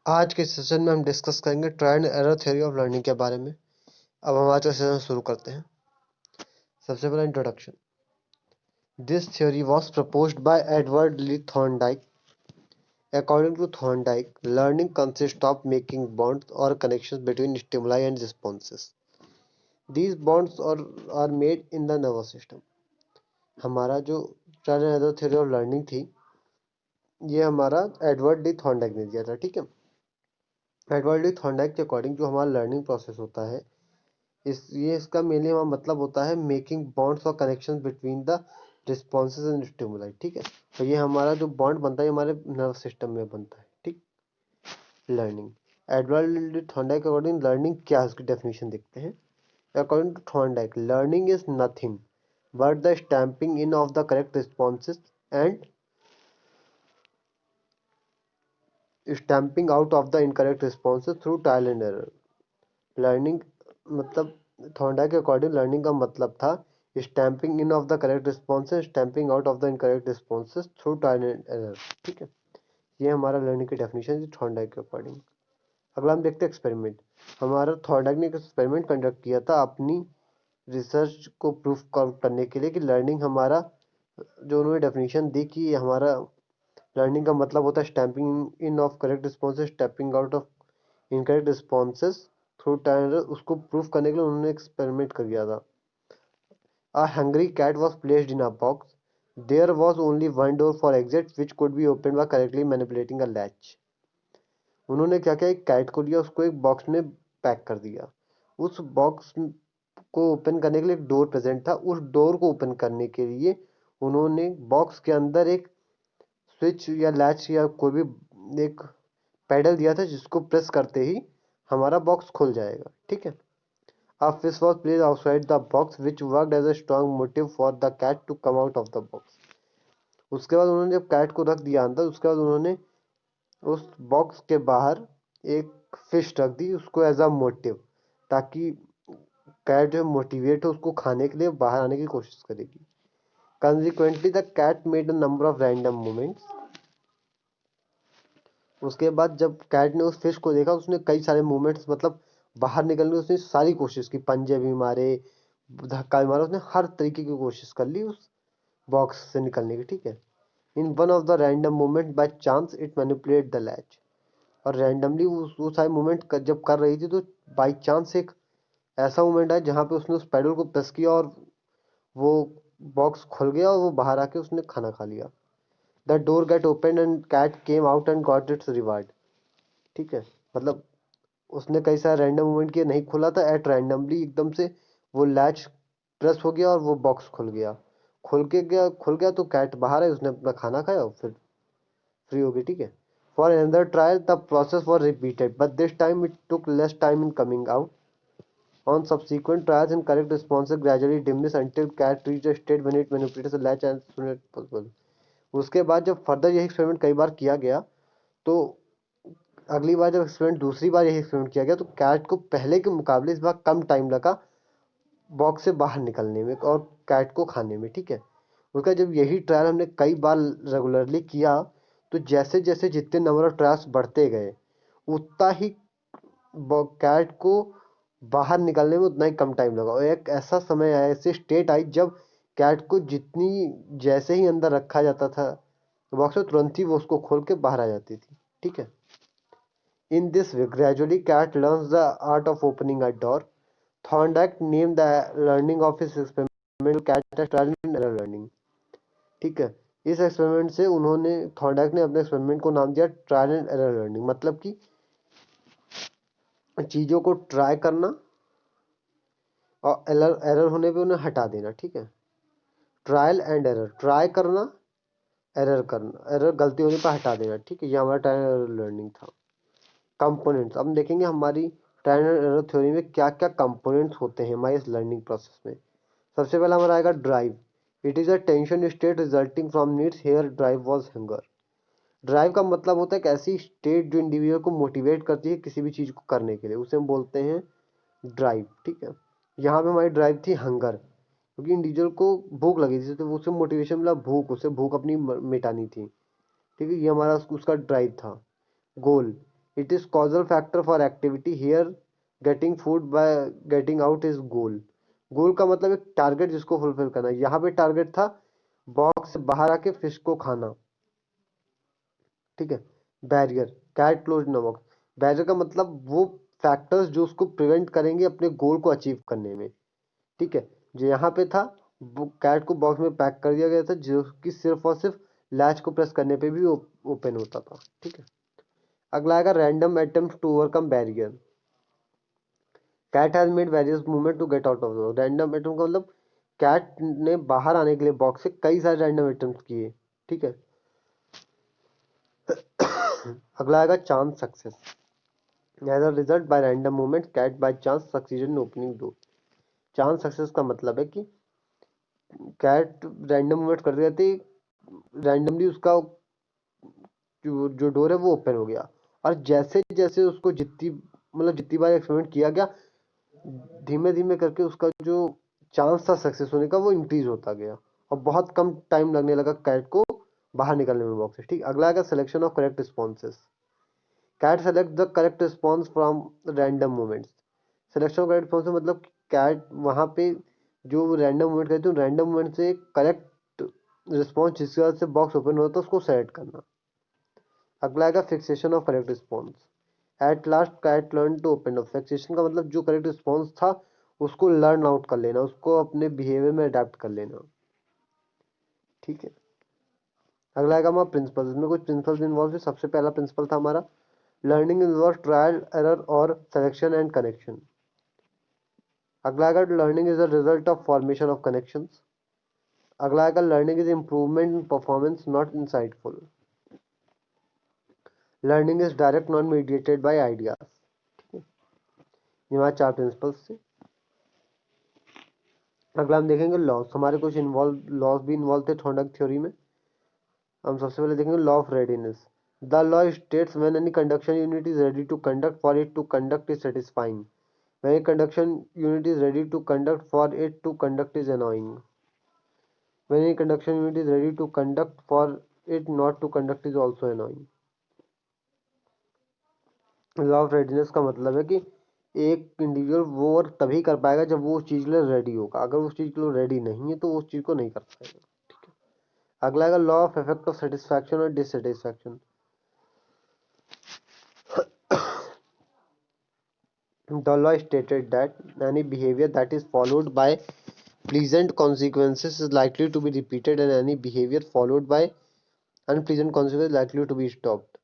आज के सेशन में हम डिस्कस करेंगे trial and error theory of learning के बारे में। अब हम आज का सेशन शुरू करते हैं। सबसे पहला introduction. This theory was proposed by Edward Lee Thorndike. According to Thorndike, learning consist of making bonds और connections between stimuli and responses. These bonds are made in the nervous system. हमारा जो trial and error theory of learning थी, ये हमारा Edward Lee Thorndike ने दिया था। ठीक है, एडवर्ड ली थॉर्नडाइक के अकॉर्डिंग जो हमारा लर्निंग प्रोसेस होता है, इसका मेनली हमारा मतलब होता है मेकिंग बॉन्ड्स और connections between the responses and stimuli. ठीक है, तो ये हमारा जो बॉन्ड बनता है हमारे नर्वस सिस्टम में बनता है। ठीक, लर्निंग एडवर्ड थॉर्नडाइक के अकॉर्डिंग लर्निंग क्या है, उसकी डेफिनेशन देखते हैं। According to Thorndike, learning is nothing but the stamping in of the correct responses and stamping out of the incorrect responses through trial and error. Learning मतलब Thorndike के according learning का मतलब था stamping in of the correct responses, stamping out of the incorrect responses through trial and error. ठीक है, ये हमारा learning की डेफिनेशन है थॉर्नडाइक के अकॉर्डिंग। अगला हम देखते हैं एक्सपेरिमेंट। हमारा थॉर्नडाइक ने एक एक्सपेरिमेंट कंडक्ट किया था अपनी रिसर्च को प्रूफ करने के लिए कि लर्निंग हमारा, जो उन्होंने डेफिनेशन दी कि हमारा लर्निंग का मतलब होता है stamping in of correct responses, stamping out of incorrect responses through time, उसको प्रूफ करने के लिए उन्होंने एक्सपेरिमेंट कर दिया था। A hungry cat was placed in a box. There was only one door for exit which could be opened by correctly manipulating a latch. उन्होंने क्या किया, एक कैट को लिया, उसको एक बॉक्स में पैक कर दिया। उस बॉक्स को ओपन करने के लिए एक डोर प्रेजेंट था। उस डोर को ओपन करने के लिए उन्होंने बॉक्स के अंदर एक स्विच या लैच या कोई भी एक पैडल दिया था, जिसको प्रेस करते ही हमारा बॉक्स खुल जाएगा। ठीक है, a fish was placed outside the box which worked as a strong motive for the cat to come out of the box. उसके बाद उन्होंने जब कैट को रख दिया अंदर, उसके बाद उन्होंने उस बॉक्स के बाहर एक फिश रख दी, उसको एज अ मोटिव, ताकि कैट जो मोटिवेट हो उसको खाने के लिए बाहर आने की कोशिश करेगी। Consequently, the cat made a number of random movements. उसके बाद जब कैट ने उस फिश को देखा, उसने कई सारे मूवमेंट्स, मतलब बाहर निकलने की उसने सारी कोशिश की, पंजे भी मारे, धक्का भी मारा, उसने हर तरीके की कोशिश कर ली उस बॉक्स से निकलने की। ठीक है, in one of the random movement by chance it manipulate the latch. और रैंडमली वो सारे मूवमेंट जब कर रही थी, तो बाई चांस एक ऐसा मूवमेंट है जहाँ पे उसने उस पैडल को प्रेस किया और वो बॉक्स खुल गया और वो बाहर आके उसने खाना खा लिया। The door get open and cat came out and got its reward. ठीक है, मतलब उसने कई सारे रैंडम मूवमेंट किए, नहीं खुला था, एट रैंडमली एकदम से वो लैच प्रेस हो गया और वो बॉक्स खुल गया तो कैट बाहर है, उसने अपना खाना खाया और फिर फ्री हो गई। ठीक है, for another trial the process was repeated but this time it took less time in coming out. On subsequent trials, incorrect responses gradually diminish until cat reaches a state when it manipulates the latch as soon as possible. उसके बाद जब further यही experiment कई बार किया गया, तो अगली बार जब एक्सपेरिमेंट दूसरी बार यही एक्सपेरिमेंट किया गया, तो कैट को पहले के मुकाबले इस बार कम टाइम लगा बॉक्स से बाहर निकलने में और कैट को खाने में। ठीक है, उसका जब यही ट्रायल हमने कई बार रेगुलरली किया, तो जैसे जैसे जितने नंबर ऑफ ट्रायल्स बढ़ते गए, उतना ही कैट को बाहर निकलने में उतना ही कम टाइम लगा। और एक ऐसा समय आया, ऐसी स्टेट आई जब कैट को जितनी जैसे ही अंदर रखा जाता था बॉक्स में, तुरंत ही वो उसको खोल के बाहर आ जाती थी। ठीक है, in this way gradually cat learns the art of opening a door. Thorndike name the learning of his experiment cat as trial and error learning. ठीक है, इस एक्सपेरिमेंट से उन्होंने, थॉर्नडाइक ने अपने एक्सपेरिमेंट को नाम दिया ट्रायल एंड एरर लर्निंग। मतलब कि चीज़ों को ट्राई करना और एरर एरर होने पे उन्हें हटा देना। ठीक है, ट्रायल एंड एरर, ट्राई करना, एरर गलती होने पर हटा देना। ठीक है, ये हमारा ट्रायल एंड एरर लर्निंग था। कंपोनेंट्स, अब देखेंगे हमारी ट्रायल एंड एरर थ्योरी में क्या क्या कंपोनेंट्स होते हैं हमारे इस लर्निंग प्रोसेस में। सबसे पहला हमारा आएगा drive. It is a tension state resulting from needs. Here drive was hunger. Drive का मतलब होता है एक ऐसी स्टेट जो इंडिविजुअल को मोटिवेट करती है किसी भी चीज़ को करने के लिए, उसे हम बोलते हैं ड्राइव. ठीक है, यहाँ पे हमारी ड्राइव थी हंगर, क्योंकि इंडिविजुअल को भूख लगी थी, तो उसे मोटिवेशन मिला भूख, उसे भूख अपनी मिटानी थी। ठीक है, ये हमारा उसका ड्राइव था. Goal, it is causal factor for activity, here getting food by getting out is goal. Goal का मतलब एक टारगेट जिसको फुलफिल करना है। यहाँ पे टारगेट था बॉक्स से बाहर आके फिश को खाना, ठीक है। Barrier, cat close in box. Barrier का मतलब वो फैक्टर्स जो उसको प्रिवेंट करेंगे अपने गोल को अचीव करने में, ठीक है। जो यहाँ पे था, वो कैट को बॉक्स में पैक कर दिया गया था जो कि सिर्फ और सिर्फ लैच को प्रेस करने पे भी ओपन होता था, ठीक है। अगला आएगा random attempt to overcome barrier. Cat has made various movement to get out of the. Random attempt का मतलब कैट ने बाहर आने के लिए बॉक्स से कई सारे रैंडम अटेम्प्ट किए, ठीक है। अगला आएगा chance success. As a result by random movement cat by chance succeeded in opening door. Chance success का मतलब है कि कैट रैंडम मूवमेंट करते रहते रैंडमली उसका जो डोर है वो ओपन हो गया, और जैसे जैसे उसको जितनी बार एक्सपेरिमेंट किया गया, धीमे धीमे करके उसका जो चांस था सक्सेस होने का वो इंक्रीज होता गया, और बहुत कम टाइम लगने लगा कैट को बाहर निकलने में बॉक्स से, ठीक। अगला आएगा selection of correct responses. Cat select the correct response from random movements. Selection of correct response मतलब कैट वहाँ पे जो रैंडम मूवमेंट करती है, रैंडम मूवमेंट से करेक्ट रिस्पॉन्स जिसकी वजह से बॉक्स ओपन होता है उसको सेलेक्ट करना। अगला आएगा fixation of correct response. At last cat learn to open up. Fixation का मतलब जो करेक्ट रिस्पॉन्स था उसको लर्न आउट कर लेना, उसको अपने बिहेवियर में अडेप्ट कर लेना, ठीक है। अगला आएगा हमारा प्रिंसिपल। इसमें कुछ प्रिंसिपल्स इन्वॉल्व है। सबसे पहला प्रिंसिपल था हमारा लर्निंग इन्वॉल्व ट्रायल एरर और सिलेक्शन एंड कनेक्शन। अगला आएगा learning is the result of formation of connections. अगला आएगा learning is improvement in performance not insightful. Learning is direct non mediated by ideas. ये हमारे चार प्रिंसिपल्स थे। अगला हम देखेंगे लॉस। हमारे कुछ लॉस भी इन्वॉल्व थे थॉर्नडाइक थ्योरी में। हम सबसे पहले देखेंगे law of readiness. The law states when any conduction unit is ready to conduct for it to conduct is satisfying, when a conduction unit is ready to conduct for it to conduct is annoying, when a conduction unit is ready to conduct for it not to conduct is also annoying। Law of readiness का मतलब है कि एक individual वो और तभी कर पाएगा जब वो उस चीज के लिए रेडी होगा, अगर उस चीज के लिए रेडी नहीं है तो वो उस चीज को नहीं कर पाएगा, ठीक है। अगला है law of effect of satisfaction और dissatisfaction. The law stated that any behavior that is followed by pleasant consequences is likely to be repeated and any behavior followed by unpleasant consequences is likely to be stopped।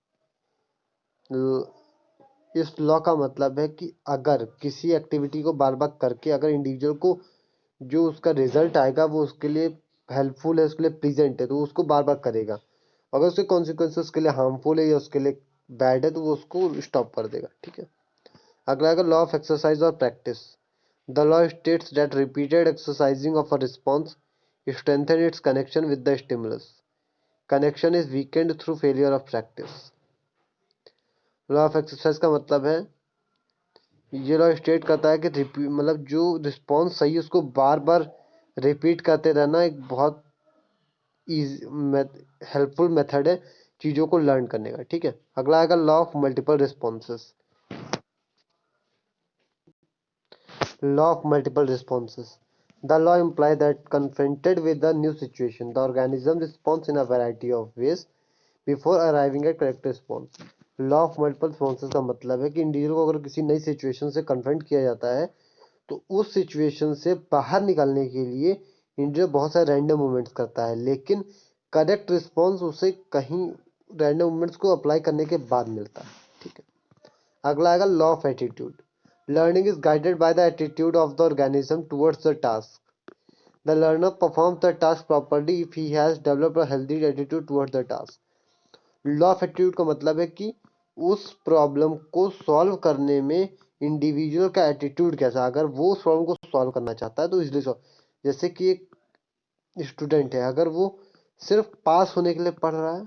इस law का मतलब है कि अगर किसी activity को बार बार करके अगर इंडिविजुअल को जो उसका रिजल्ट आएगा वो उसके लिए हेल्पफुल है, उसके लिए प्लीजेंट है, तो उसको बार बार करेगा। अगर उसके कॉन्सिक्वेंस उसके लिए हार्मफुल है या उसके लिए बैड है तो वो उसको स्टॉप कर देगा, ठीक है। अगला है लॉ ऑफ एक्सरसाइज और practice. The law states that repeated exercising of a response strengthen its connection with the stimulus. Connection is weakened through failure of practice. Law of exercise का मतलब है ये लॉ स्टेट करता है कि मतलब जो रिस्पॉन्स सही है उसको बार बार रिपीट करते रहना एक बहुत हेल्पफुल मेथड है चीज़ों को लर्न करने का, ठीक है। अगला आएगा law of multiple responses. Law of multiple responses. The law implies that confronted with a new situation, the organism responds in a variety of ways before arriving at correct response. Law of multiple responses का मतलब है कि individual को अगर किसी नई situation से confront किया जाता है तो उस सिचुएशन से बाहर निकलने के लिए इंडिविजुअल बहुत सारे रैंडम मूवमेंट्स करता है, लेकिन करेक्ट रिस्पॉन्स उसे कहीं रैंडम मूवमेंट्स को अप्लाई करने के बाद मिलता है, ठीक है। अगला आएगा law of attitude. Learning is guided by the attitude of the organism towards the task. The learner performs the task properly if he has developed a healthy attitude towards the task. Law of attitude का मतलब है कि उस problem को solve करने में individual का attitude कैसा, अगर वो उस प्रॉब्लम को सॉल्व करना चाहता है तो इजली सॉल्व। जैसे कि एक स्टूडेंट है, अगर वो सिर्फ पास होने के लिए पढ़ रहा है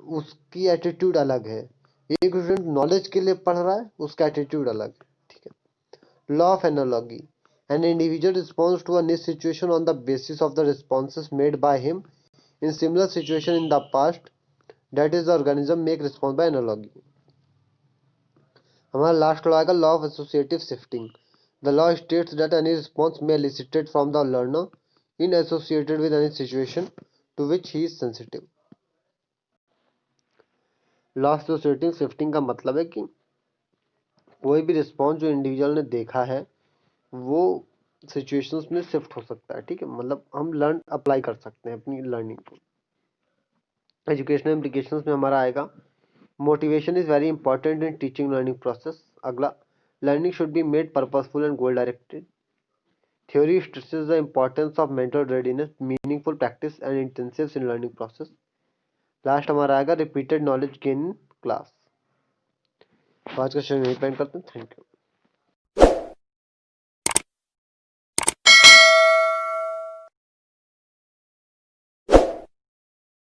उसकी एटीट्यूड अलग है, एक स्टूडेंट नॉलेज के लिए पढ़ रहा है उसका एटीट्यूड अलग है, ठीक है। Law of analogy. An individual response to a new situation on the basis of the responses made by him in similar situation in the past, that is the organism make response by analogy. हमारा last law आएगा law of associative shifting. The law states that any response may elicited from the learner in associated with any situation to which he is sensitive. Law of associative shifting का मतलब है कि कोई भी response जो individual ने देखा है वो सिचुएशंस में शिफ्ट हो सकता है, ठीक है, मतलब हम लर्न अप्लाई कर सकते हैं अपनी लर्निंग को। एजुकेशनल इम्प्लीकेशंस में हमारा आएगा motivation is very important in teaching learning process. अगला, learning should be made purposeful and goal directed. Theory stresses the importance of mental readiness, meaningful practice and incentives in learning process. Last हमारा आएगा repeated knowledge gain in class. तो आज का session यहीं पे end करते हैं। Thank you.